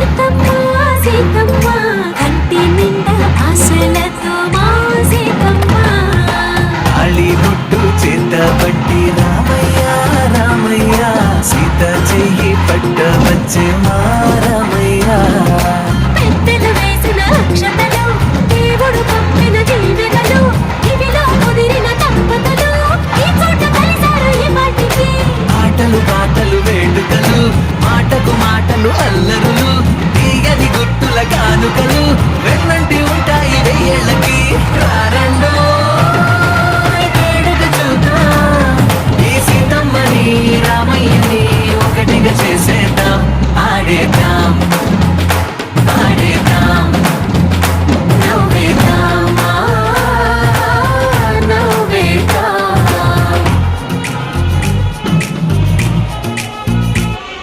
సీతమ్మ సీతమ్మ కంటి నిండా ఆశలతో మా సీతమ్మ తాళిబొట్టు చేత పట్టి రామయ్య రామయ్య సీత చెయ్యి పట్ట వచ్చే మా